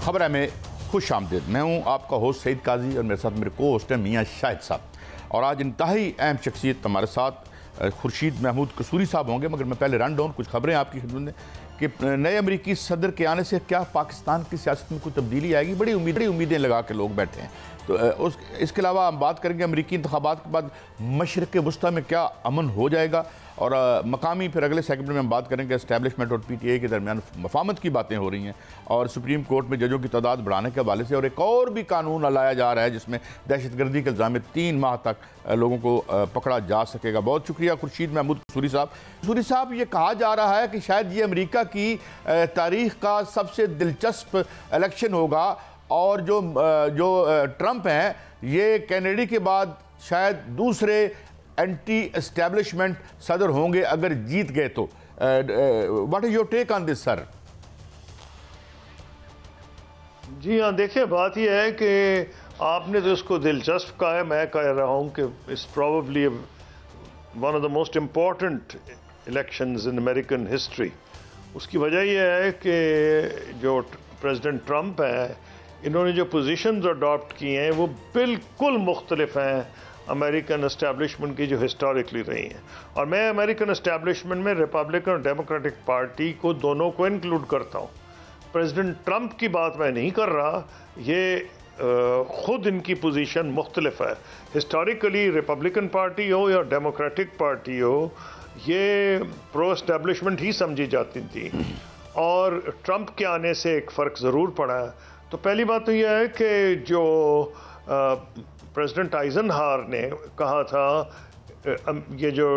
خبر ہے میں خوش آمدید. میں ہوں آپ کا ہوسٹ سعید قاضی اور میرے ساتھ میرے کو ہوسٹ ہیں میاں شاہد صاحب. اور آج انتہائی اہم شخصیت ہمارے ساتھ خورشید محمود قصوری صاحب ہوں گے. مگر میں پہلے رن ڈاؤن کچھ خبریں آپ کی خدمت میں کہ نئے امریکی صدر کے آنے سے کیا پاکستان کی سیاست میں کوئی تبدیلی آئے گی. بڑی امیدیں لگا کے لوگ بیٹھے ہیں. تو اس کے علاوہ ہم بات کریں گے امریکی انتخابات کے بعد مشرق وسطیٰ میں کیا امن ہو جائے گا. اور مقامی پھر اگلے سیگمنٹ میں ہم بات کریں گے اسٹیبلشمنٹ اور پی ٹی آئی کے درمیان مفاہمت کی باتیں ہو رہی ہیں اور سپریم کورٹ میں ججوں کی تعداد بڑھانے کے حوالے سے. اور ایک اور بھی قانون لایا جا رہا ہے جس میں دہشت گردی کے الزام میں 3 ماہ تک لوگوں کو پکڑا جا سکے گا. بہت شکریہ خورشید محمود قصوری صاحب. قصوری صاحب یہ کہا جا رہا ہے کہ شاید یہ امریکہ کی تاریخ کا سب سے دلچسپ الیکشن ہوگا اور جو ٹرمپ ہیں یہ کینیڈی کے بعد شاید دوسرے اینٹی اسٹیبلشمنٹ صدر ہوں گے اگر جیت گئے تو. واٹ از یور ٹیک آن دس سر؟ جی ہاں، دیکھیں بات یہ ہے کہ آپ نے تو اس کو دلچسپ کہا ہے، میں کہہ رہا ہوں کہ it's probably one of the most important elections in American history. اس کی وجہ یہ ہے کہ جو پریزیڈنٹ ٹرمپ ہے انہوں نے جو پوزیشنز اڈاپٹ کی ہیں وہ بالکل مختلف ہیں امریکن اسٹیبلشمنٹ کی جو ہسٹوریکلی رہی ہیں. اور میں امریکن اسٹیبلشمنٹ میں ریپبلکن اور ڈیموکریٹک پارٹی کو دونوں کو انکلوڈ کرتا ہوں. پریزیڈنٹ ٹرمپ کی بات میں نہیں کر رہا، یہ خود ان کی پوزیشن مختلف ہے. ہسٹوریکلی ریپبلکن پارٹی ہو یا ڈیموکریٹک پارٹی ہو یہ پرو اسٹیبلشمنٹ ہی سمجھی جاتی تھی اور ٹرمپ کے آنے سے ایک فرق ضرور پڑا ہے. تو پہلی بات تو یہ ہے کہ جو پریزیڈنٹ آئزن ہاور نے کہا تھا یہ جو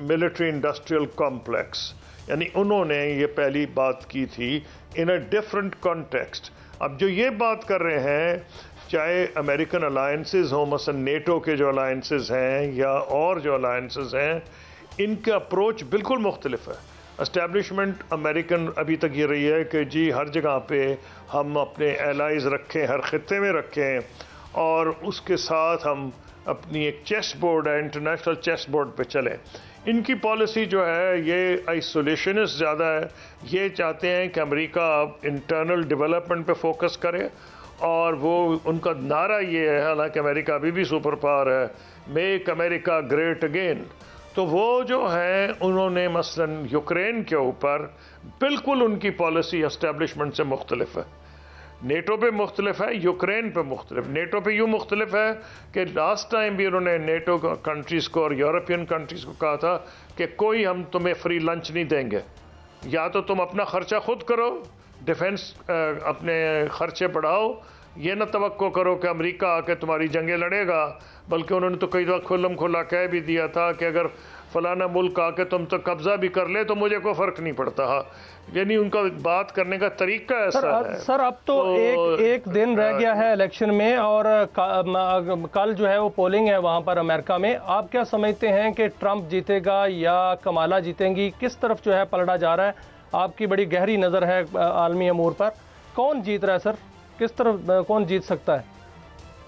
ملٹری انڈسٹریل کمپلیکس، یعنی انہوں نے یہ پہلی بات کی تھی ان اے ڈفرنٹ کانٹیکسٹ. اب جو یہ بات کر رہے ہیں چاہے امریکن الائنسز ہوں، مثلا نیٹو کے جو الائنسز ہیں یا اور جو الائنسز ہیں، ان کا اپروچ بالکل مختلف ہے. اسٹیبلشمنٹ امریکن ابھی تک یہ رہی ہے کہ جی ہر جگہ پہ ہم اپنے الائز رکھیں، ہر خطے میں رکھیں اور اس کے ساتھ ہم اپنی ایک چیس بورڈ ہے، انٹرنیشنل چیس بورڈ پہ چلیں. ان کی پالیسی جو ہے یہ آئسولیشنسٹ زیادہ ہے. یہ چاہتے ہیں کہ امریکہ اب انٹرنل ڈیولپمنٹ پہ فوکس کرے اور وہ ان کا نعرہ یہ ہے، حالانکہ امریکہ ابھی بھی سپر پاور ہے، میک امریکہ گریٹ اگین. تو وہ جو ہیں انہوں نے مثلا یوکرین کے اوپر بالکل ان کی پالیسی اسٹیبلشمنٹ سے مختلف ہے. نیٹو پہ مختلف ہے، یوکرین پہ مختلف. نیٹو پہ یوں مختلف ہے کہ لاسٹ ٹائم بھی انہوں نے نیٹو کنٹریز کو اور یورپین کنٹریز کو کہا تھا کہ کوئی ہم تمہیں فری لنچ نہیں دیں گے، یا تو تم اپنا خرچہ خود کرو، ڈیفنس اپنے خرچے بڑھاؤ، یہ نہ توقع کرو کہ امریکہ آ کے تمہاری جنگیں لڑے گا. بلکہ انہوں نے تو کئی دفعہ کھلم کھلا کہہ بھی دیا تھا کہ اگر فلانا ملک آ کے تم تو قبضہ بھی کر لے تو مجھے کوئی فرق نہیں پڑتا. یعنی ان کا بات کرنے کا طریقہ ایسا ہے. سر اب تو ایک دن رہ گیا ہے الیکشن میں اور کل جو ہے وہ پولنگ ہے وہاں پر امریکہ میں. آپ کیا سمجھتے ہیں کہ ٹرمپ جیتے گا یا کمالا جیتیں گی؟ کس طرف جو ہے پلڑا جا رہا ہے؟ آپ کی بڑی گہری نظر ہے عالمی امور پر. کون جیت رہا ہے سر؟ کس طرف کون جیت سکتا ہے؟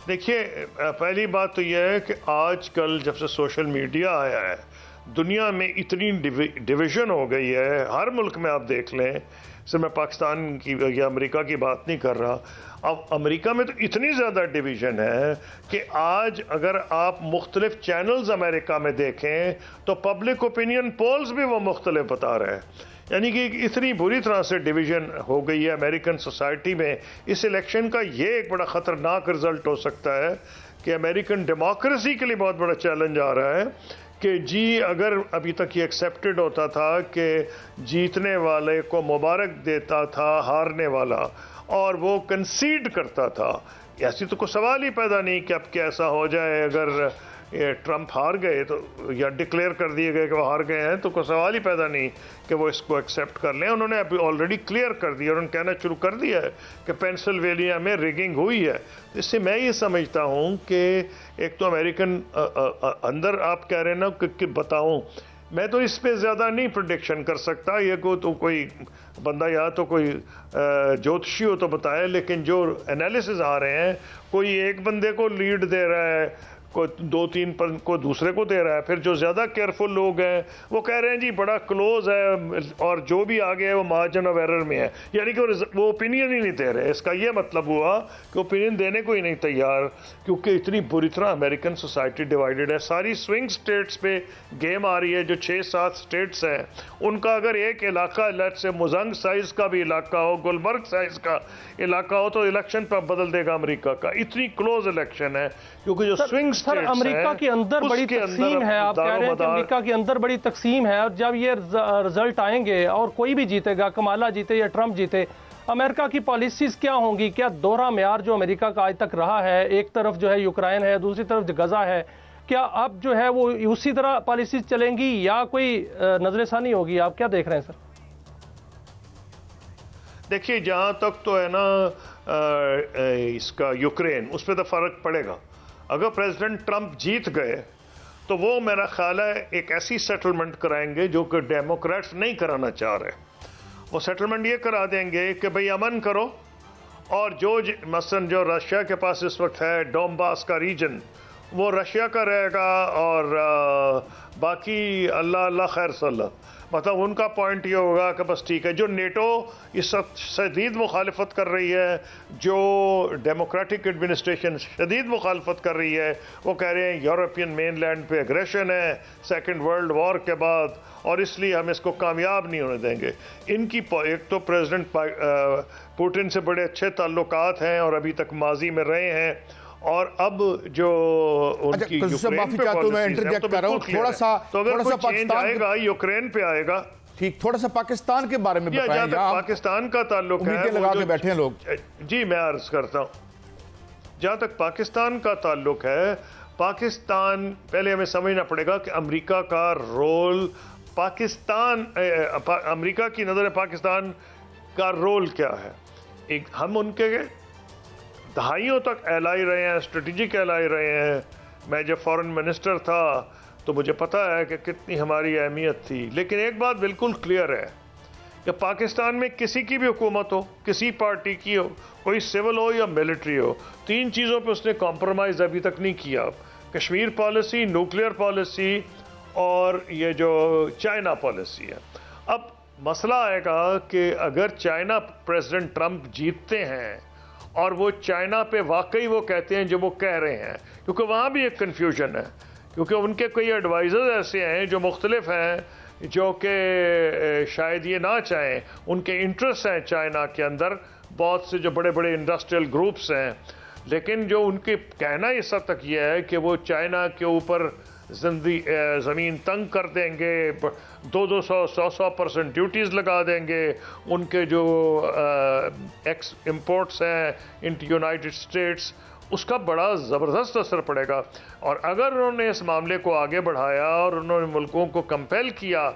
دیکھیے پہلی بات تو یہ ہے کہ آج کل جب سے سوشل میڈیا آیا ہے دنیا میں اتنی ڈویژن ہو گئی ہے. ہر ملک میں آپ دیکھ لیں، سے میں پاکستان کی یا امریکہ کی بات نہیں کر رہا، اب امریکہ میں تو اتنی زیادہ ڈویژن ہے کہ آج اگر آپ مختلف چینلز امریکہ میں دیکھیں تو پبلک اوپینین پولز بھی وہ مختلف بتا رہے ہیں. یعنی کہ اتنی بری طرح سے ڈویژن ہو گئی ہے امریکن سوسائٹی میں. اس الیکشن کا یہ ایک بڑا خطرناک رزلٹ ہو سکتا ہے کہ امریکن ڈیموکریسی کے لیے بہت بڑا چیلنج آ رہا ہے کہ جی اگر ابھی تک یہ ایکسیپٹڈ ہوتا تھا کہ جیتنے والے کو مبارک دیتا تھا ہارنے والا اور وہ کنسیڈ کرتا تھا، ایسی تو کوئی سوال ہی پیدا نہیں کہ اب کیسا ہو جائے اگر ٹرمپ ہار گئے تو یا ڈکلیئر کر دیے گئے کہ وہ ہار گئے ہیں تو کوئی سوال ہی پیدا نہیں کہ وہ اس کو ایکسیپٹ کر لیں. انہوں نے ابھی آلریڈی کلیئر کر دیا اور انہوں نے کہنا شروع کر دیا ہے کہ پینسلوینیا میں ریگنگ ہوئی ہے. اس سے میں یہ سمجھتا ہوں کہ ایک تو امریکن اندر آپ کہہ رہے ہیں نا کہ بتاؤں، میں تو اس پہ زیادہ نہیں پریڈکشن کر سکتا. یہ کوئی بندہ یا تو کوئی جوتشی ہو تو بتائے، لیکن جو انالیسز آ رہے ہیں کوئی ایک بندے کو لیڈ دے رہا ہے، کوئی 2-3% کو دوسرے کو دے رہا ہے. پھر جو زیادہ کیئرفل لوگ ہیں وہ کہہ رہے ہیں جی بڑا کلوز ہے اور جو بھی آگے ہے وہ مارجن آف ایرر میں ہے, یعنی کہ وہ اوپینین ہی نہیں دے رہے. اس کا یہ مطلب ہوا کہ اوپینین دینے کو ہی نہیں تیار, کیونکہ اتنی بری طرح امریکن سوسائٹی ڈیوائیڈڈ ہے. ساری سوئنگ سٹیٹس پہ گیم آ رہی ہے. جو 6-7 سٹیٹس ہیں ان کا اگر ایک علاقہ لیٹ سے مزنگ سائز کا بھی علاقہ ہو, گلبرگ سائز کا علاقہ ہو, تو الیکشن پہ بدل دے گا امریکہ کا. اتنی کلوز الیکشن ہے کیونکہ جو سوئنگ سر امریکہ کے اندر بڑی تقسیم ہے. آپ کہہ رہے ہیں کہ امریکہ کے اندر بڑی تقسیم ہے, اور جب یہ رزلٹ آئیں گے اور کوئی بھی جیتے گا, کمالا جیتے یا ٹرمپ جیتے, امریکہ کی پالیسیز کیا ہوں گی؟ کیا دوہرا معیار جو امریکہ کا آج تک رہا ہے, ایک طرف جو ہے یوکرائن ہے, دوسری طرف غزہ ہے, کیا اب جو ہے وہ اسی طرح پالیسیز چلیں گی یا کوئی نظر ثانی ہوگی؟ آپ کیا دیکھ رہے ہیں سر؟ دیکھیے جہاں تک تو ہے نا اس کا یوکرین, اس پہ تو فرق پڑے گا. اگر پریزیڈنٹ ٹرمپ جیت گئے تو وہ میرا خیال ہے ایک ایسی سیٹلمنٹ کرائیں گے جو کہ ڈیموکریٹس نہیں کرانا چاہ رہے. وہ سیٹلمنٹ یہ کرا دیں گے کہ بھئی امن کرو, اور جو مثلا جو رشیا کے پاس اس وقت ہے ڈونباس کا ریجن, وہ رشیا کا رہے گا, اور باقی اللہ خیر صلی اللہ. مطلب ان کا پوائنٹ یہ ہوگا کہ بس ٹھیک ہے. جو نیٹو اس وقت شدید مخالفت کر رہی ہے, جو ڈیموکریٹک ایڈمنسٹریشن شدید مخالفت کر رہی ہے, وہ کہہ رہے ہیں یورپین مین لینڈ پہ اگریشن ہے سیکنڈ ورلڈ وار کے بعد, اور اس لیے ہم اس کو کامیاب نہیں ہونے دیں گے. ان کی ایک تو پریزیڈنٹ پوٹن سے بڑے اچھے تعلقات ہیں اور ابھی تک ماضی میں رہے ہیں, اور اب جو ان کی یوکرین پہ پالیسیز ہیں تھوڑا سا تو اگر کوئی چینج آئے گا یوکرین پہ آئے گا. ٹھیک, تھوڑا سا پاکستان کے بارے میں بتائیں. جہاں تک پاکستان کا تعلق ہے, لگا کے بیٹھے ہیں لوگ. جی میں عرض کرتا ہوں, جہاں تک پاکستان کا تعلق ہے, پاکستان پہلے ہمیں سمجھنا پڑے گا کہ امریکہ کا رول پاکستان, امریکہ کی نظر میں پاکستان کا رول کیا ہے. ہم ان کے دہائیوں تک ایلائی رہے ہیں, اسٹریٹجک ایلائی رہے ہیں. میں جب فورن منسٹر تھا تو مجھے پتا ہے کہ کتنی ہماری اہمیت تھی. لیکن ایک بات بالکل کلیئر ہے کہ پاکستان میں کسی کی بھی حکومت ہو, کسی پارٹی کی ہو, کوئی سول ہو یا ملٹری ہو, 3 چیزوں پہ اس نے کمپرومائز ابھی تک نہیں کیا. کشمیر پالیسی, نیوکلیئر پالیسی, اور یہ جو چائنا پالیسی ہے. اب مسئلہ آئے گا کہ اگر چائنا پریزیڈنٹ ٹرمپ جیتتے ہیں اور وہ چائنا پہ واقعی وہ کہتے ہیں جو وہ کہہ رہے ہیں, کیونکہ وہاں بھی ایک کنفیوژن ہے, کیونکہ ان کے کئی ایڈوائزرز ایسے ہیں جو مختلف ہیں, جو کہ شاید یہ نہ چاہیں. ان کے انٹرسٹ ہیں چائنا کے اندر, بہت سے جو بڑے بڑے انڈسٹریل گروپس ہیں, لیکن جو ان کے کہنا اس حد تک یہ ہے کہ وہ چائنا کے اوپر زمین تنگ کر دیں گے, 200-100% ڈیوٹیز لگا دیں گے. ان کے جو ایکس امپورٹس ہیں انٹو یونائٹڈ اسٹیٹس, اس کا بڑا زبردست اثر پڑے گا. اور اگر انہوں نے اس معاملے کو آگے بڑھایا اور انہوں نے ملکوں کو کمپیل کیا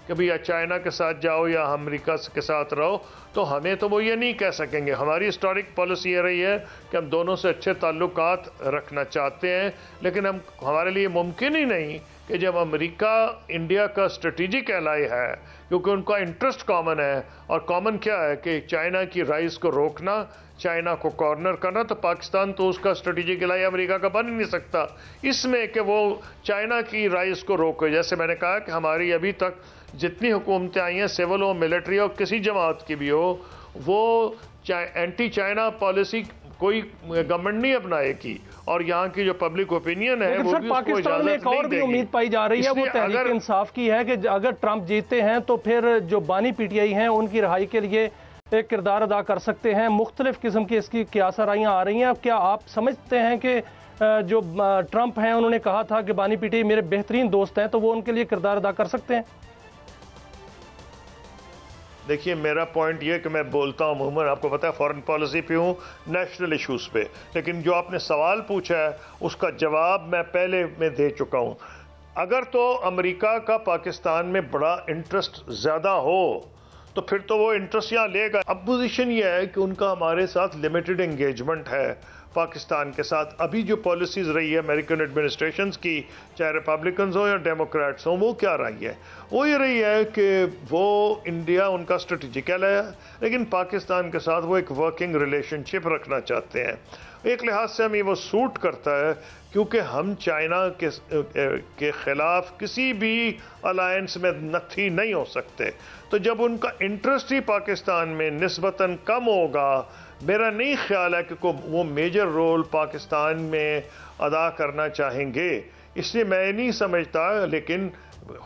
کہ بھئی یا چائنا کے ساتھ جاؤ یا امریکہ کے ساتھ رہو, تو ہمیں تو وہ یہ نہیں کہہ سکیں گے. ہماری ہسٹورک پالیسی یہ رہی ہے کہ ہم دونوں سے اچھے تعلقات رکھنا چاہتے ہیں, لیکن ہمارے لیے ممکن ہی نہیں کہ جب امریکہ انڈیا کا اسٹریٹجک ایلائی ہے, کیونکہ ان کا انٹرسٹ کامن ہے, اور کامن کیا ہے کہ چائنا کی رائز کو روکنا, چائنا کو کارنر کرنا, تو پاکستان تو اس کا اسٹریٹجک ایلائی امریکہ کا بن ہی نہیں سکتا اس میں کہ وہ چائنا کی رائز کو روکے. جیسے میں نے کہا کہ ہماری ابھی تک جتنی حکومتیں آئی ہیں, سول ہو, ملٹری ہو, کسی جماعت کی بھی ہو, وہ اینٹی چائنا پالیسی کوئی گورنمنٹ نہیں اپنائے کی, اور یہاں کی جو پبلک اوپینین ہے وہ بھی اس کو اجازت نہیں دے گی. پاکستان میں ایک اور بھی امید پائی جا رہی ہے, وہ تحریک انصاف کی ہے کہ اگر ٹرمپ جیتے ہیں تو پھر جو بانی پی ٹی آئی ہیں ان کی رہائی کے لیے ایک کردار ادا کر سکتے ہیں. مختلف قسم کی اس کی قیاس آرائیاں آ رہی ہیں. کیا آپ سمجھتے ہیں کہ جو ٹرمپ ہیں انہوں نے کہا تھا کہ بانی پی ٹی آئی میرے بہترین دوست ہیں, تو وہ ان کے لیے کردار ادا کر سکتے ہیں؟ دیکھیے میرا پوائنٹ یہ کہ میں بولتا ہوں عموماً, آپ کو پتہ ہے فورن پالیسی پہ ہوں, نیشنل ایشوز پہ, لیکن جو آپ نے سوال پوچھا ہے اس کا جواب میں پہلے میں دے چکا ہوں. اگر تو امریکہ کا پاکستان میں بڑا انٹرسٹ زیادہ ہو تو پھر تو وہ انٹرسٹ یہاں لے گا. اب پوزیشن یہ ہے کہ ان کا ہمارے ساتھ لمیٹڈ انگیجمنٹ ہے. پاکستان کے ساتھ ابھی جو پالیسیز رہی ہے امریکن ایڈمنسٹریشنز کی، چاہے ریپبلکنز ہوں یا ڈیموکریٹس ہوں، وہ کیا رہی ہے؟ وہ یہ رہی ہے کہ وہ انڈیا ان کا اسٹریٹجک ایلائی ہے، لیکن پاکستان کے ساتھ وہ ایک ورکنگ ریلیشن شپ رکھنا چاہتے ہیں۔ ایک لحاظ سے ہمیں وہ سوٹ کرتا ہے کیونکہ ہم چائنا کے خلاف کسی بھی الائنس میں نتھی نہیں ہو سکتے، تو جب ان کا انٹرسٹ ہی پاکستان میں نسبتاً کم ہوگا، میرا نہیں خیال ہے کہ وہ میجر رول پاکستان میں ادا کرنا چاہیں گے۔ اس لیے میں نہیں سمجھتا، لیکن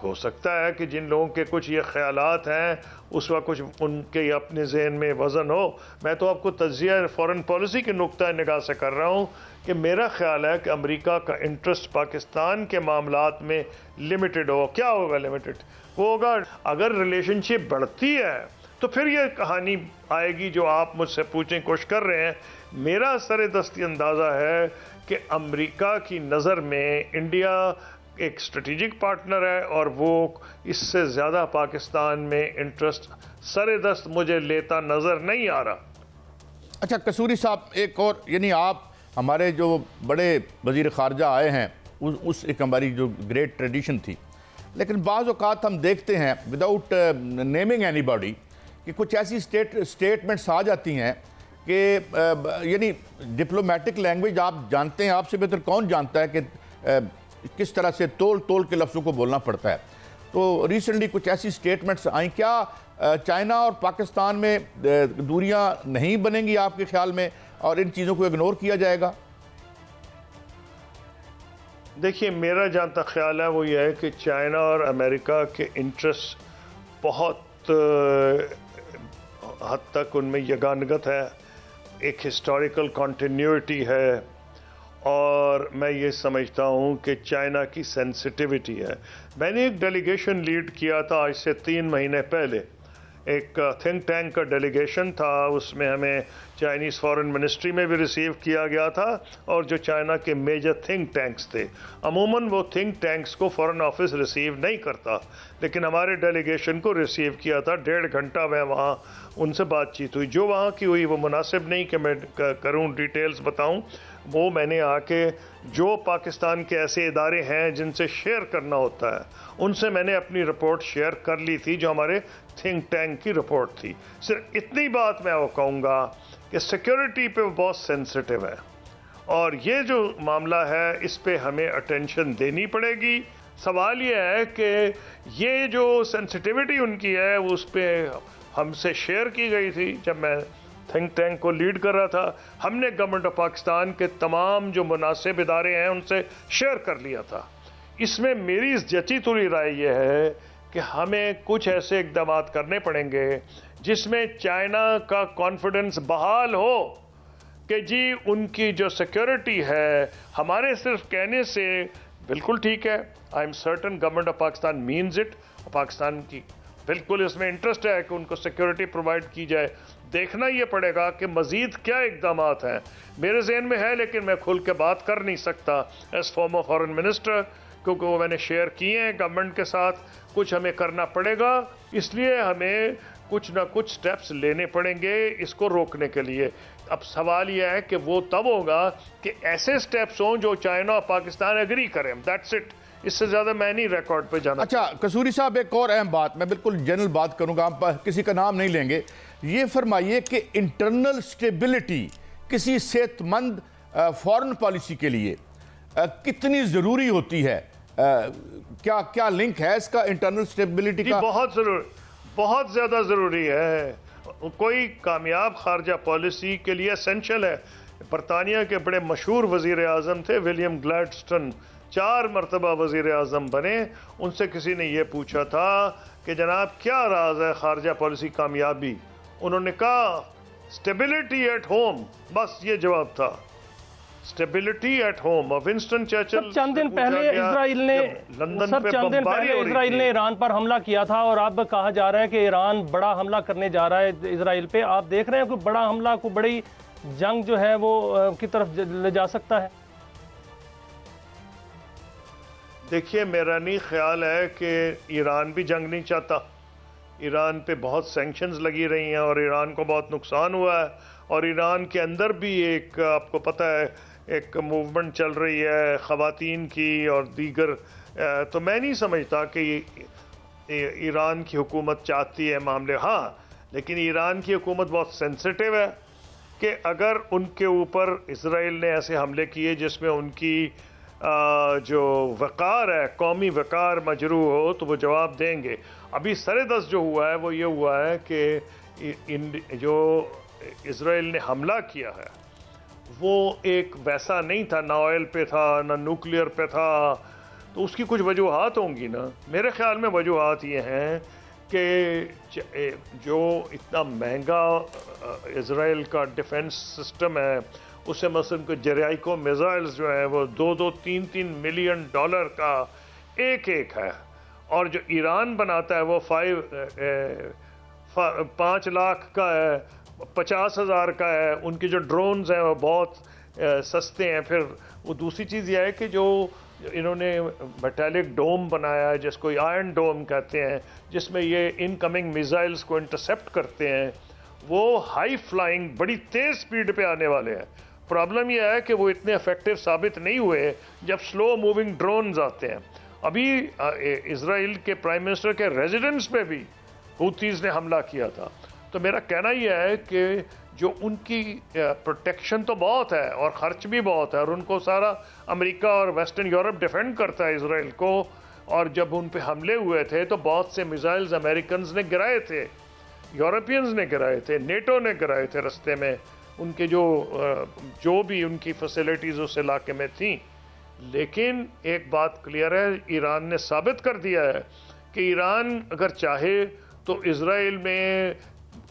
ہو سکتا ہے کہ جن لوگوں کے کچھ یہ خیالات ہیں اس وقت کچھ ان کے اپنے ذہن میں وزن ہو۔ میں تو آپ کو تجزیہ فارن پالیسی کے نقطۂ نگاہ سے کر رہا ہوں کہ میرا خیال ہے کہ امریکہ کا انٹرسٹ پاکستان کے معاملات میں لمیٹڈ ہو۔ کیا ہوگا لمیٹڈ؟ وہ ہوگا اگر ریلیشن شپ بڑھتی ہے تو پھر یہ کہانی آئے گی جو آپ مجھ سے پوچھنے کی کوشش کر رہے ہیں۔ میرا سر دستی اندازہ ہے کہ امریکہ کی نظر میں انڈیا ایک اسٹریٹجک پارٹنر ہے اور وہ اس سے زیادہ پاکستان میں انٹرسٹ سر دست مجھے لیتا نظر نہیں آ رہا۔ اچھا قصوری صاحب، ایک اور، یعنی آپ ہمارے جو بڑے وزیر خارجہ آئے ہیں اس ایک ہماری جو گریٹ ٹریڈیشن تھی، لیکن بعض اوقات ہم دیکھتے ہیں وداؤٹ نیمنگ اینی باڈی کہ کچھ ایسی اسٹیٹمنٹس آ جاتی ہیں کہ یعنی ڈپلومیٹک لینگویج آپ جانتے ہیں، آپ سے بہتر کون جانتا ہے کہ کس طرح سے تول کے لفظوں کو بولنا پڑتا ہے۔ تو ریسنٹلی کچھ ایسی اسٹیٹمنٹس آئیں، کیا چائنا اور پاکستان میں دوریاں نہیں بنیں گی آپ کے خیال میں اور ان چیزوں کو اگنور کیا جائے گا؟ دیکھیے میرا جہاں تک خیال ہے وہ یہ ہے کہ چائنا اور امریکہ کے انٹرسٹ بہت حد تک ان میں یگانگت ہے، ایک ہسٹوریکل کنٹینیوٹی ہے، اور میں یہ سمجھتا ہوں کہ چائنا کی سینسٹیوٹی ہے۔ میں نے ایک ڈیلیگیشن لیڈ کیا تھا آج سے 3 مہینے پہلے، ایک تھنک ٹینک کا ڈیلیگیشن تھا، اس میں ہمیں چائنیز فارن منسٹری میں بھی ریسیو کیا گیا تھا اور جو چائنا کے میجر تھنک ٹینکس تھے۔ عموماً وہ تھنک ٹینکس کو فارن آفس ریسیو نہیں کرتا، لیکن ہمارے ڈیلیگیشن کو ریسیو کیا تھا۔ 1.5 گھنٹہ میں وہاں ان سے بات چیت ہوئی، جو وہاں کی ہوئی وہ مناسب نہیں کہ میں کروں ڈیٹیلز بتاؤں۔ وہ میں نے آ کے جو پاکستان کے ایسے ادارے ہیں جن سے شیئر کرنا ہوتا ہے ان سے میں نے اپنی رپورٹ شیئر کر لی تھی، جو ہمارے تھنک ٹینک کی رپورٹ تھی۔ صرف اتنی بات میں وہ کہوں گا کہ سیکیورٹی پہ وہ بہت سینسٹیو ہے، اور یہ جو معاملہ ہے اس پہ ہمیں اٹینشن دینی پڑے گی۔ سوال یہ ہے کہ یہ جو سینسٹیوٹی ان کی ہے اس پہ ہم سے شیئر کی گئی تھی جب میں تھنک ٹینک کو لیڈ کر رہا تھا، ہم نے گورنمنٹ آف پاکستان کے تمام جو مناسب ادارے ہیں ان سے شیئر کر لیا تھا۔ اس میں میری جچی تلی رائے یہ ہے کہ ہمیں کچھ ایسے اقدامات کرنے پڑیں گے جس میں چائنا کا کانفیڈنس بحال ہو کہ جی ان کی جو سیکیورٹی ہے ہمارے صرف کہنے سے بالکل ٹھیک ہے، I am certain government of Pakistan means it, Pakistan کی بالکل اس میں انٹرسٹ ہے کہ ان کو سیکیورٹی پرووائڈ کی جائے۔ دیکھنا یہ پڑے گا کہ مزید کیا اقدامات ہیں، میرے ذہن میں ہے لیکن میں کھل کے بات کر نہیں سکتا ایز فارمر فارن منسٹر، کیونکہ وہ میں نے شیئر کیے ہیں گورنمنٹ کے ساتھ۔ کچھ ہمیں کرنا پڑے گا، اس لیے ہمیں کچھ نہ کچھ سٹیپس لینے پڑیں گے اس کو روکنے کے لیے۔ اب سوال یہ ہے کہ وہ تب ہوگا کہ ایسے سٹیپس ہوں جو چائنا اور پاکستان ایگری کریں، دیٹس اٹ۔ اس سے زیادہ میں نہیں ریکارڈ پہ جانا۔ اچھا قصوری صاحب، ایک اور اہم بات، میں بالکل جنرل بات کروں گا، ہم کسی کا نام نہیں لیں گے۔ یہ فرمائیے کہ انٹرنل سٹیبلٹی کسی صحت مند فارن پالیسی کے لیے کتنی ضروری ہوتی ہے؟ کیا لنک ہے اس کا انٹرنل سٹیبلٹی کا؟ بہت زیادہ ضروری ہے۔ کوئی کامیاب خارجہ پالیسی کے لیے اسینشل ہے۔ برطانیہ کے بڑے مشہور وزیر اعظم تھے ولیم گلیڈسٹون، 4 مرتبہ وزیر اعظم بنے۔ ان سے کسی نے یہ پوچھا تھا کہ جناب کیا راز ہے خارجہ پالیسی کامیابی؟ انہوں نے کہا اسٹیبلٹی ایٹ ہوم، بس یہ جواب تھا، اسٹیبلٹی ایٹ ہوم۔ اور ونسٹن چرچل چند دن پہلے اسرائیل نے ایران پر حملہ کیا تھا اور اب کہا جا رہا ہے کہ ایران بڑا حملہ کرنے جا رہا ہے اسرائیل پہ۔ آپ دیکھ رہے ہیں کوئی بڑا حملہ، کوئی بڑی جنگ جو ہے وہ کی طرف لے جا سکتا ہے؟ دیکھیے میرا نہیں خیال ہے کہ ایران بھی جنگ نہیں چاہتا۔ ایران پہ بہت سینکشنز لگی رہی ہیں اور ایران کو بہت نقصان ہوا ہے، اور ایران کے اندر بھی ایک آپ کو پتہ ہے ایک موومنٹ چل رہی ہے خواتین کی اور دیگر، تو میں نہیں سمجھتا کہ ایران کی حکومت چاہتی ہے معاملے، ہاں لیکن ایران کی حکومت بہت سینسٹیو ہے کہ اگر ان کے اوپر اسرائیل نے ایسے حملے کیے جس میں ان کی جو وقار ہے، قومی وقار مجروح ہو، تو وہ جواب دیں گے۔ ابھی سردست جو ہوا ہے وہ یہ ہوا ہے کہ جو اسرائیل نے حملہ کیا ہے وہ ایک ویسا نہیں تھا، نہ آئل پہ تھا نہ نیوکلیئر پہ تھا، تو اس کی کچھ وجوہات ہوں گی نا۔ میرے خیال میں وجوہات یہ ہیں کہ جو اتنا مہنگا اسرائیل کا ڈیفنس سسٹم ہے، اسے مثلاً کوئی جرائیکو میزائلز جو ہیں وہ 2-3 ملین ڈالر کا ایک ہے، اور جو ایران بناتا ہے وہ 5 لاکھ کا ہے، 50,000 کا ہے۔ ان کے جو ڈرونز ہیں وہ بہت سستے ہیں۔ پھر وہ دوسری چیز یہ ہے کہ جو انہوں نے میٹیلک ڈوم بنایا ہے جس کو آئرن ڈوم کہتے ہیں، جس میں یہ ان کمنگ میزائلز کو انٹرسیپٹ کرتے ہیں، وہ ہائی فلائنگ بڑی تیز سپیڈ پہ آنے والے ہیں۔ پرابلم یہ ہے کہ وہ اتنے افیکٹو ثابت نہیں ہوئے جب سلو موونگ ڈرونز آتے ہیں۔ ابھی اسرائیل کے پرائم منسٹر کے ریزیڈنس پہ بھی ہوتیز نے حملہ کیا تھا۔ تو میرا کہنا یہ ہے کہ جو ان کی پروٹیکشن تو بہت ہے اور خرچ بھی بہت ہے، اور ان کو سارا امریکہ اور ویسٹرن یورپ ڈیفینڈ کرتا ہے اسرائیل کو، اور جب ان پہ حملے ہوئے تھے تو بہت سے میزائلز امریکنز نے گرائے تھے، یورپینز نے گرائے تھے، نیٹو نے گرائے تھے رستے میں، ان کے جو بھی ان کی فیسلٹیز اس علاقے میں تھیں۔ لیکن ایک بات کلیئر ہے، ایران نے ثابت کر دیا ہے کہ ایران اگر چاہے تو اسرائیل میں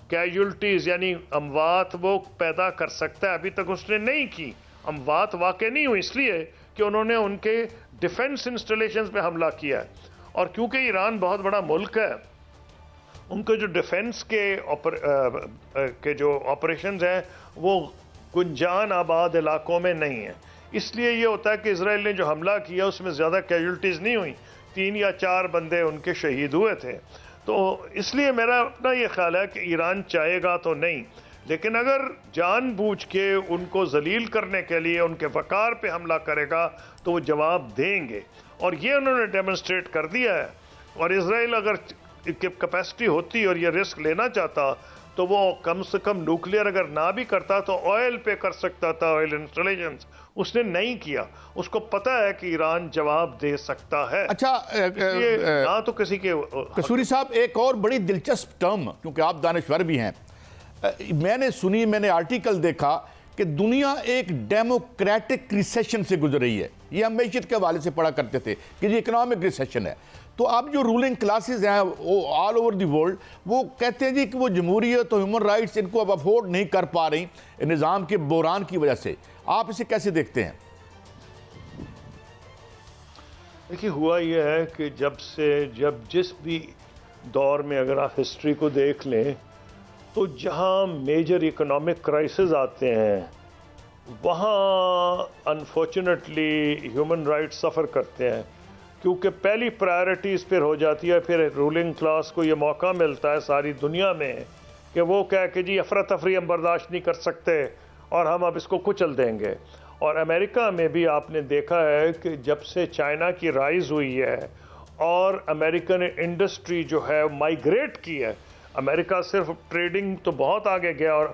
کیجولٹیز یعنی اموات وہ پیدا کر سکتا ہے۔ ابھی تک اس نے نہیں کی، اموات واقع نہیں ہوئی اس لیے کہ انہوں نے ان کے ڈیفنس انسٹالیشنز پہ حملہ کیا ہے، اور کیونکہ ایران بہت بڑا ملک ہے، ان کے جو ڈیفنس کے جو آپریشنز ہیں وہ گنجان آباد علاقوں میں نہیں ہیں۔ اس لیے یہ ہوتا ہے کہ اسرائیل نے جو حملہ کیا اس میں زیادہ کیجولٹیز نہیں ہوئی، 3 یا 4 بندے ان کے شہید ہوئے تھے۔ تو اس لیے میرا اپنا یہ خیال ہے کہ ایران چاہے گا تو نہیں، لیکن اگر جان بوجھ کے ان کو ذلیل کرنے کے لیے ان کے وقار پہ حملہ کرے گا تو وہ جواب دیں گے، اور یہ انہوں نے ڈیمونسٹریٹ کر دیا ہے۔ اور اسرائیل اگر کیپیسٹی ہوتی اور یہ رسک لینا چاہتا تو وہ کم سے کم نیوکلیئر اگر نہ بھی کرتا تو آئل پہ کر سکتا تھا، آئل انسٹالیشنز۔ اس نے نہیں کیا، اس کو پتا ہے کہ ایران جواب دے سکتا ہے۔ اچھا نہ تو کسی کے قصوری صاحب، ایک اور بڑی دلچسپ ٹرم، کیونکہ آپ دانشور بھی ہیں، میں نے آرٹیکل دیکھا کہ دنیا ایک ڈیموکریٹک ریسیشن سے گزر رہی ہے۔ یہ ہم معیشت کے حوالے سے پڑھا کرتے تھے کہ یہ اکنامک ریسیشن ہے۔ تو اب جو رولنگ کلاسز ہیں آل اوور دی ورلڈ، وہ کہتے ہیں جی کہ وہ جمہوریت اور ہیومن رائٹس ان کو اب افورڈ نہیں کر پا رہی نظام کے بحران کی وجہ سے۔ آپ اسے کیسے دیکھتے ہیں؟ دیکھیے، ہوا یہ ہے کہ جب جس بھی دور میں اگر آپ ہسٹری کو دیکھ لیں تو جہاں میجر اکنامک کرائسس آتے ہیں وہاں انفارچونیٹلی ہیومن رائٹس سفر کرتے ہیں، کیونکہ پہلی پرائرٹیز پھر ہو جاتی ہے، پھر رولنگ کلاس کو یہ موقع ملتا ہے ساری دنیا میں کہ وہ کہہ کہ جی افراتفری ہم برداشت نہیں کر سکتے اور ہم اب اس کو کچل دیں گے۔ اور امریکہ میں بھی آپ نے دیکھا ہے کہ جب سے چائنا کی رائز ہوئی ہے اور امریکن انڈسٹری جو ہے مائیگریٹ کی ہے، امریکہ صرف ٹریڈنگ تو بہت آگے گیا اور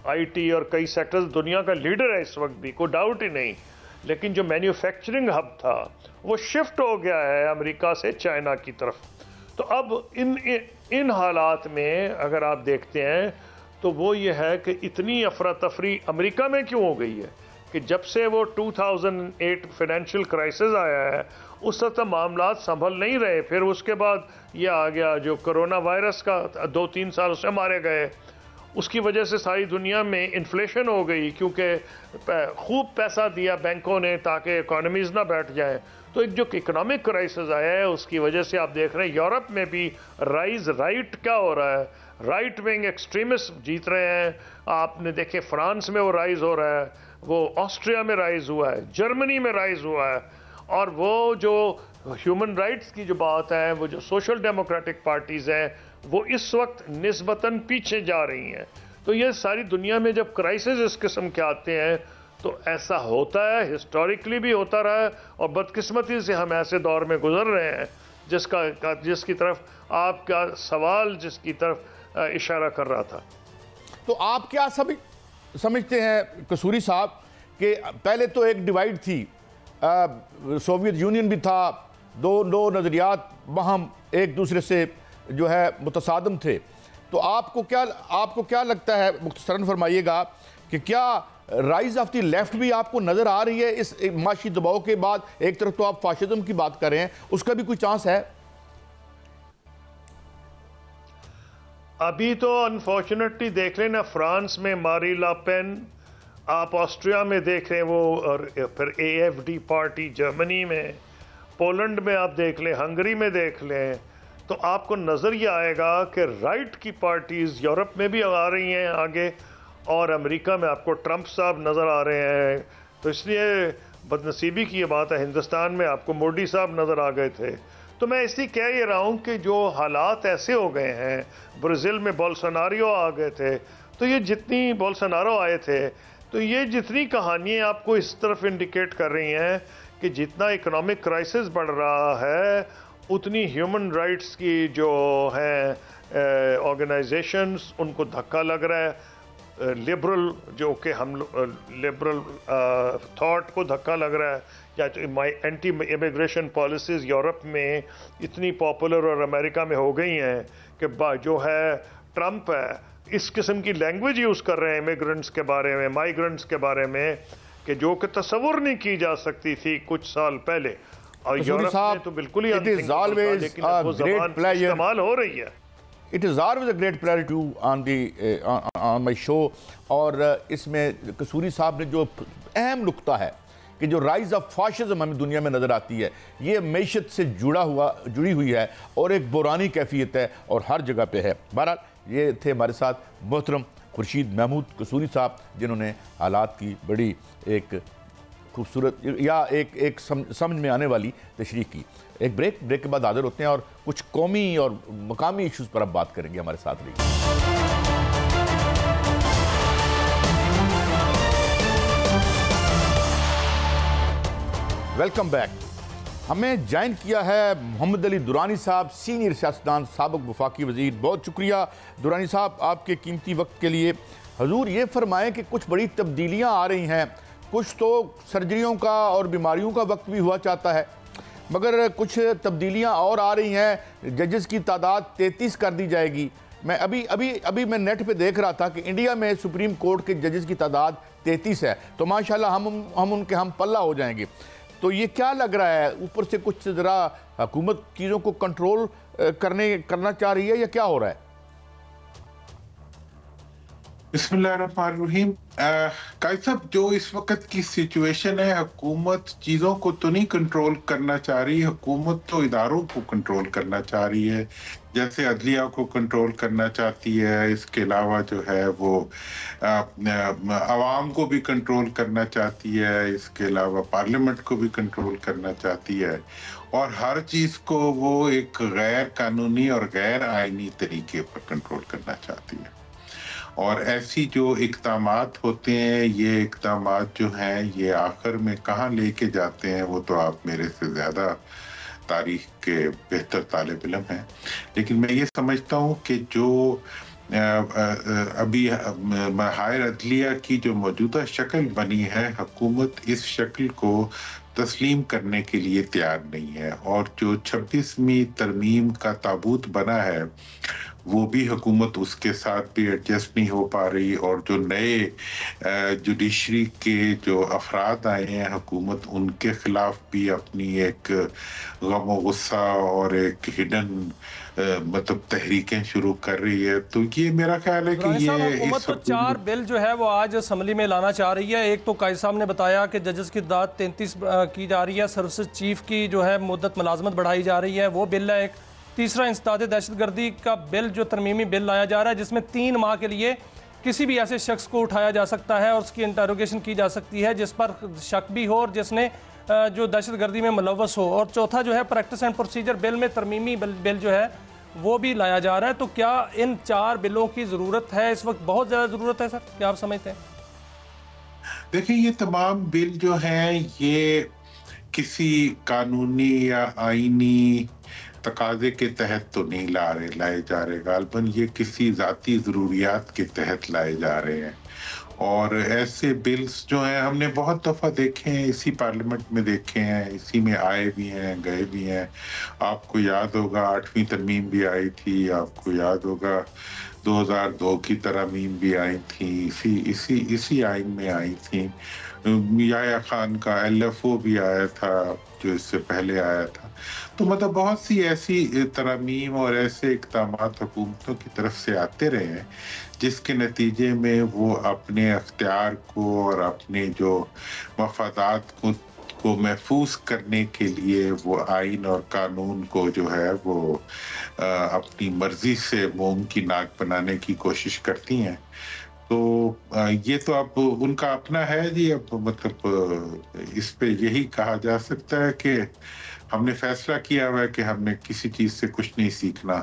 آئی ٹی اور کئی سیکٹرز دنیا کا لیڈر ہے اس وقت بھی، کوئی ڈاؤٹ ہی نہیں، لیکن جو مینوفیکچرنگ ہب تھا وہ شفٹ ہو گیا ہے امریکہ سے چائنا کی طرف۔ تو اب ان حالات میں اگر آپ دیکھتے ہیں تو وہ یہ ہے کہ اتنی افراتفری امریکہ میں کیوں ہو گئی ہے کہ جب سے وہ 2008 فائنینشیل کرائسس آیا ہے اس وقت معاملات سنبھل نہیں رہے، پھر اس کے بعد یہ آ گیا جو کرونا وائرس کا 2-3 سال اس میں مارے گئے، اس کی وجہ سے ساری دنیا میں انفلیشن ہو گئی کیونکہ خوب پیسہ دیا بینکوں نے تاکہ اکانومیز نہ بیٹھ جائیں۔ تو ایک جو اکنامک کرائسس آیا ہے اس کی وجہ سے آپ دیکھ رہے ہیں یورپ میں بھی رائٹ کیا ہو رہا ہے، رائٹ ونگ ایکسٹریمسٹ جیت رہے ہیں۔ آپ نے دیکھے فرانس میں وہ رائز ہو رہا ہے، وہ آسٹریا میں رائز ہوا ہے، جرمنی میں رائز ہوا ہے، اور وہ جو ہیومن رائٹس کی جو بات ہے، وہ جو سوشل ڈیموکریٹک پارٹیز ہیں وہ اس وقت نسبتاً پیچھے جا رہی ہیں۔ تو یہ ساری دنیا میں جب کرائسس اس قسم کے آتے ہیں تو ایسا ہوتا ہے، ہسٹوریکلی بھی ہوتا رہا ہے، اور بدقسمتی سے ہم ایسے دور میں گزر رہے ہیں جس کی طرف آپ کا سوال جس کی طرف اشارہ کر رہا تھا۔ تو آپ کیا سمجھتے ہیں قصوری صاحب کہ پہلے تو ایک ڈیوائیڈ تھی، سوویت یونین بھی تھا، دو نظریات باہم ایک دوسرے سے جو ہے متصادم تھے، تو آپ کو کیا لگتا ہے، مختصراً فرمائیے گا کہ کیا رائز آف دی لیفٹ بھی آپ کو نظر آ رہی ہے اس معاشی دباؤ کے بعد؟ ایک طرف تو آپ فاشزم کی بات کر رہے ہیں، اس کا بھی کوئی چانس ہے؟ ابھی تو انفارچونیٹلی دیکھ لیں نا، فرانس میں ماری لا پین، آپ آسٹریا میں دیکھ رہے ہیں وہ، اور پھر AFD پارٹی جرمنی میں، پولینڈ میں آپ دیکھ لیں، ہنگری میں دیکھ لیں، تو آپ کو نظر یہ آئے گا کہ رائٹ کی پارٹیز یورپ میں بھی آ رہی ہیں آگے، اور امریکہ میں آپ کو ٹرمپ صاحب نظر آ رہے ہیں۔ تو اس لیے بدنصیبی کی یہ بات ہے، ہندوستان میں آپ کو مودی صاحب نظر آ گئے تھے۔ تو میں اس لیے کہہ یہ رہا ہوں کہ جو حالات ایسے ہو گئے ہیں، برازیل میں بولسونارو آ گئے تھے، تو یہ جتنی بولسونارو آئے تھے، تو یہ جتنی کہانیاں آپ کو اس طرف انڈیکیٹ کر رہی ہیں کہ جتنا اکنامک کرائسس بڑھ رہا ہے، اتنی ہیومن رائٹس کی جو ہیں آرگنائزیشنز، ان کو دھکا لگ رہا ہے، لبرل جو کہ ہم لبرل تھاٹ کو دھکا لگ رہا ہے، یا اینٹی امیگریشن پالیسیز یورپ میں اتنی پاپولر اور امریکہ میں ہو گئی ہیں کہ جو ہے ٹرمپ ہے اس قسم کی لینگویج یوز کر رہے ہیں امیگرنٹس کے بارے میں، مائیگرنٹس کے بارے میں، کہ جو کہ تصور نہیں کی جا سکتی تھی کچھ سال پہلے، اور یورپ میں تو بالکل ہی لیکن وہ زبان استعمال ہو رہی ہے۔ It is always a great pleasure to on my show، اور اس میں قصوری صاحب نے جو اہم نقطہ ہے کہ جو رائز آف فاشزم ہمیں دنیا میں نظر آتی ہے، یہ معیشت سے جڑی ہوئی ہے اور ایک بحرانی کیفیت ہے اور ہر جگہ پہ ہے۔ بہرحال یہ تھے ہمارے ساتھ محترم خورشید محمود قصوری صاحب، جنہوں نے حالات کی بڑی ایک خوبصورت یا ایک سمجھ میں آنے والی تشریح کی۔ ایک بریک کے بعد حاضر ہوتے ہیں اور کچھ قومی اور مقامی ایشوز پر اب بات کریں گے، ہمارے ساتھ رہیے۔ Welcome back. ہمیں جوائن کیا ہے محمد علی درانی صاحب، سینئر سیاستدان، سابق وفاقی وزیر۔ بہت شکریہ درانی صاحب آپ کے قیمتی وقت کے لیے۔ حضور یہ فرمائیں کہ کچھ بڑی تبدیلیاں آ رہی ہیں، کچھ تو سرجریوں کا اور بیماریوں کا وقت بھی ہوا چاہتا ہے، مگر کچھ تبدیلیاں اور آ رہی ہیں۔ ججز کی تعداد 33 کر دی جائے گی۔ میں ابھی میں نیٹ پہ دیکھ رہا تھا کہ انڈیا میں سپریم کورٹ کے ججز کی تعداد 33 ہے، تو ماشاءاللہ ہم ان کے ہم پلہ ہو جائیں گے۔ تو یہ کیا لگ رہا ہے، اوپر سے کچھ ذرا حکومت چیزوں کو کنٹرول کرنا چاہ رہی ہے یا کیا ہو رہا ہے؟ بسم اللہ الرحمن الرحیم۔ قائد صاحب، جو اس وقت کی سچویشن ہے، حکومت چیزوں کو تو نہیں کنٹرول کرنا چاہ رہی، حکومت تو اداروں کو کنٹرول کرنا چاہ رہی ہے، جیسے عدلیہ کو کنٹرول کرنا چاہتی ہے، اس کے علاوہ جو ہے وہ عوام کو بھی کنٹرول کرنا چاہتی ہے، اس کے علاوہ پارلیمنٹ کو بھی کنٹرول کرنا چاہتی ہے، اور ہر چیز کو وہ ایک غیر قانونی اور غیر آئینی طریقے پر کنٹرول کرنا چاہتی ہے۔ اور ایسی جو اقدامات ہوتے ہیں، یہ اقدامات جو ہیں یہ آخر میں کہاں لے کے جاتے ہیں، وہ تو آپ میرے سے زیادہ تاریخ کے بہتر طالب علم ہیں، لیکن میں یہ سمجھتا ہوں کہ جو ابھی ہائر عدلیہ کی جو موجودہ شکل بنی ہے، حکومت اس شکل کو تسلیم کرنے کے لیے تیار نہیں ہے، اور جو 26ویں ترمیم کا تابوت بنا ہے وہ بھی حکومت اس کے ساتھ بھی ایڈجسٹ نہیں ہو پا رہی، اور جو نئے جوڈیشری کے جو افراد آئے ہیں، حکومت ان کے خلاف بھی اپنی ایک غم و غصہ اور ایک ہڈن مطلب تحریکیں شروع کر رہی ہے۔ تو یہ میرا خیال ہے کہ یہ حکومت تو 4 بل جو ہے وہ آج اسمبلی میں لانا چاہ رہی ہے۔ ایک تو قائد صاحب نے بتایا کہ ججز کی تعداد 33 کی جا رہی ہے، سروسز چیف کی جو ہے مدت ملازمت بڑھائی جا رہی ہے، وہ بل ہے ایک۔ تیسرا انسداد دہشت گردی کا بل جو ترمیمی بل لایا جا رہا ہے، جس میں 3 ماہ کے لیے کسی بھی ایسے شخص کو اٹھایا جا سکتا ہے اور اس کی انٹروگیشن کی جا سکتی ہے جس پر شک بھی ہو اور جس نے جو دہشت گردی میں ملوث ہو۔ اور چوتھا جو ہے پریکٹس اینڈ پروسیجر بل میں ترمیمی بل جو ہے وہ بھی لایا جا رہا ہے. تو کیا ان 4 بلوں کی ضرورت ہے اس وقت؟ بہت زیادہ ضرورت ہے سر، کیا آپ سمجھتے ہیں؟ دیکھیں یہ تمام بل جو ہیں یہ کسی قانونی یا آئینی تقاضے کے تحت تو نہیں لائے جا رہے، غالباً یہ کسی ذاتی ضروریات کے تحت لائے جا رہے ہیں. اور ایسے بلز جو ہیں ہم نے بہت دفعہ دیکھے ہیں، اسی پارلیمنٹ میں دیکھے ہیں، اسی میں آئے بھی ہیں گئے بھی ہیں. آپ کو یاد ہوگا 8ویں ترمیم بھی آئی تھی، آپ کو یاد ہوگا 2002 کی ترامیم بھی آئی تھیں، اسی آئین میں آئی تھیں. یحییٰ خان کا LFO بھی آیا تھا جو اس سے پہلے آیا تھا. تو مطلب بہت سی ایسی ترامیم اور ایسے اقدامات حکومتوں کی طرف سے آتے رہے ہیں جس کے نتیجے میں وہ اپنے اختیار کو اور اپنے جو مفادات کو محفوظ کرنے کے لیے وہ آئین اور قانون کو جو ہے وہ اپنی مرضی سے موم کی ناک بنانے کی کوشش کرتی ہیں. تو یہ تو اب ان کا اپنا ہے جی. اب مطلب اس پہ یہی کہا جا سکتا ہے کہ ہم نے فیصلہ کیا ہوا ہے کہ ہم نے کسی چیز سے کچھ نہیں سیکھنا،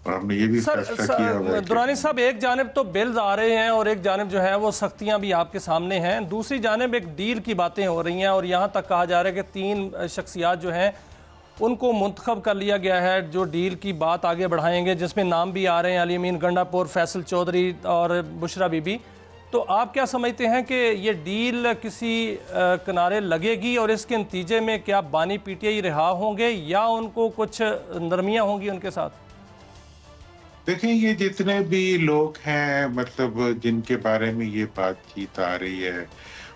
اور ہم نے یہ بھی فیصلہ کیا ہوا ہے. درانی صاحب، ایک جانب تو بلز آ رہے ہیں اور ایک جانب جو ہے وہ سختیاں بھی آپ کے سامنے ہیں، دوسری جانب ایک ڈیل کی باتیں ہو رہی ہیں، اور یہاں تک کہا جا رہا ہے کہ 3 شخصیات جو ہیں ان کو منتخب کر لیا گیا ہے جو ڈیل کی بات آگے بڑھائیں گے، جس میں نام بھی آ رہے ہیں علی امین گنڈا پور، فیصل چودھری اور بشرا بی بی. تو آپ کیا سمجھتے ہیں کہ یہ ڈیل کسی کنارے لگے گی، اور اس کے نتیجے میں کیا بانی PTI رہا ہوں گے یا ان کو کچھ نرمیاں ہوں گی ان کے ساتھ؟ دیکھیں یہ جتنے بھی لوگ ہیں مطلب جن کے بارے میں یہ بات چیت آ رہی ہے،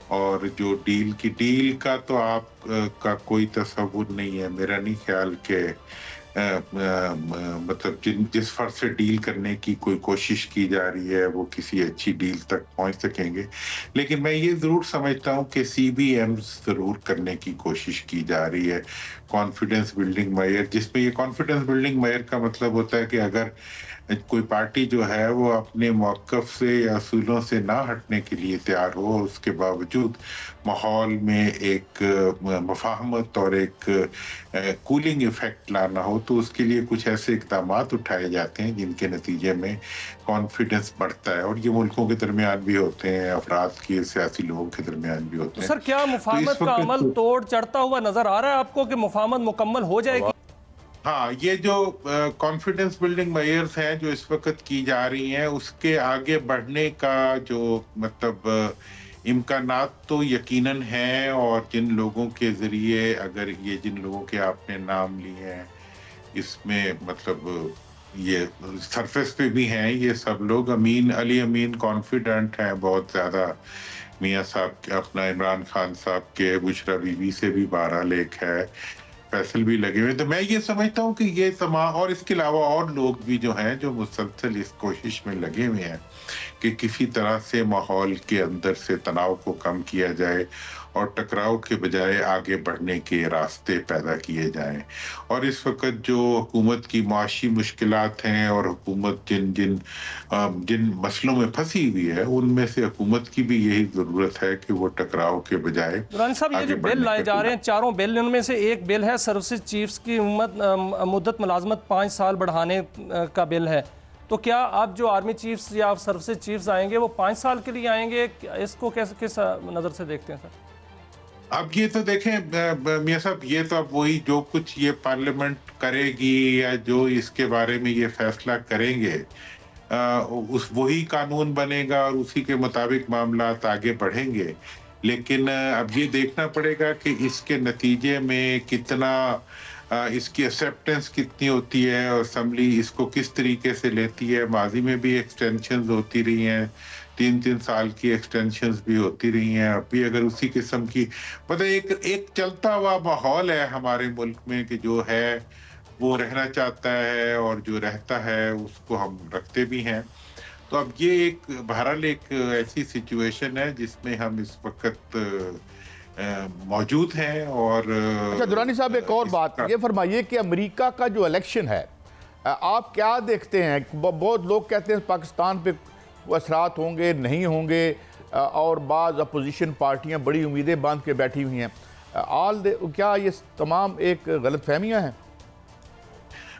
اور جو ڈیل کا تو آپ کا کوئی تصور نہیں ہے. میرا نہیں خیال کہ مطلب جس فرض سے ڈیل کرنے کی کوئی کوشش کی جا رہی ہے وہ کسی اچھی ڈیل تک پہنچ سکیں گے. لیکن میں یہ ضرور سمجھتا ہوں کہ CBMs ضرور کرنے کی کوشش کی جا رہی ہے، کانفیڈنس بلڈنگ میئر، جس میں یہ کانفیڈنس بلڈنگ میئر کا مطلب ہوتا ہے کہ اگر کوئی پارٹی جو ہے وہ اپنے موقف سے یا اصولوں سے نہ ہٹنے کے لیے تیار ہو، اس کے باوجود ماحول میں ایک مفاہمت اور ایک کولنگ ایفیکٹ لانا ہو، تو اس کے لیے کچھ ایسے اقدامات اٹھائے جاتے ہیں جن کے نتیجے میں کانفیڈنس بڑھتا ہے. اور یہ ملکوں کے درمیان بھی ہوتے ہیں، افراد کی، سیاسی لوگوں کے درمیان بھی ہوتے ہیں. سر کیا مفاہمت کا عمل توڑ چڑھتا ہوا نظر آ رہا ہے آپ کو کہ مفاہمت مکمل ہو جائے گی؟ ہاں، یہ جو کانفیڈنس بلڈنگ میئرز ہیں جو اس وقت کی جا رہی ہیں اس کے آگے بڑھنے کا جو مطلب امکانات تو یقیناً ہیں. اور جن لوگوں کے ذریعے اگر یہ جن لوگوں کے آپ نے نام لیے ہیں اس میں مطلب یہ سرفیس پہ بھی ہیں یہ سب لوگ. علی امین کانفیڈنٹ ہیں بہت زیادہ، میاں صاحب کے اپنا عمران خان صاحب کے، بشرا بی بی سے بھی 12 لیک ہے، فیصل بھی لگے ہوئے. تو میں یہ سمجھتا ہوں کہ یہ تمام، اور اس کے علاوہ اور لوگ بھی جو ہیں جو مسلسل اس کوشش میں لگے ہوئے ہیں کہ کسی طرح سے ماحول کے اندر سے تناؤ کو کم کیا جائے اور ٹکراؤ کے بجائے آگے بڑھنے کے راستے پیدا کیے جائیں. اور اس وقت جو حکومت کی معاشی مشکلات ہیں اور حکومت جن مسئلوں میں پھنسی ہوئی ہے ان میں سے حکومت کی بھی یہی ضرورت ہے کہ وہ ٹکراؤ کے بجائے. درانی صاحب، یہ جو بل لائے جا رہے ہیں 4 بل، ان میں سے ایک بل ہے سروسز چیفز کی مدت ملازمت 5 سال بڑھانے کا بل ہے. تو کیا آپ جو آرمی چیفز یا سروسز چیفز آئیں گے وہ 5 سال کے لیے آئیں گے؟ اس کو کس نظر سے دیکھتے ہیں سر؟ اب یہ تو دیکھیں میاں صاحب، یہ تو اب وہی جو کچھ یہ پارلیمنٹ کرے گی یا جو اس کے بارے میں یہ فیصلہ کریں گے وہی قانون بنے گا اور اسی کے مطابق معاملات آگے بڑھیں گے. لیکن اب یہ دیکھنا پڑے گا کہ اس کے نتیجے میں کتنا اس کی ایکسیپٹنس کتنی ہوتی ہے اور اسمبلی اس کو کس طریقے سے لیتی ہے. ماضی میں بھی ایکسٹینشنز ہوتی رہی ہیں، 3 سال کی ایکسٹینشنز بھی ہوتی رہی ہیں. اب بھی اگر اسی قسم کی مطلب ایک چلتا ہوا ماحول ہے ہمارے ملک میں کہ جو ہے وہ رہنا چاہتا ہے اور جو رہتا ہے اس کو ہم رکھتے بھی ہیں. تو اب یہ بہرحال ایک ایسی سچویشن ہے جس میں ہم اس وقت موجود ہیں. اور اچھا درانی صاحب، ایک اور بات یہ فرمائیے کہ امریکہ کا جو الیکشن ہے آپ کیا دیکھتے ہیں؟ بہت لوگ کہتے ہیں پاکستان پہ اثرات ہوں گے، نہیں ہوں گے، اور بعض اپوزیشن پارٹیاں بڑی امیدیں باندھ کے بیٹھی ہوئی ہیں. کیا یہ تمام ایک غلط فہمیاں ہیں؟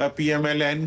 PMLN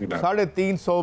350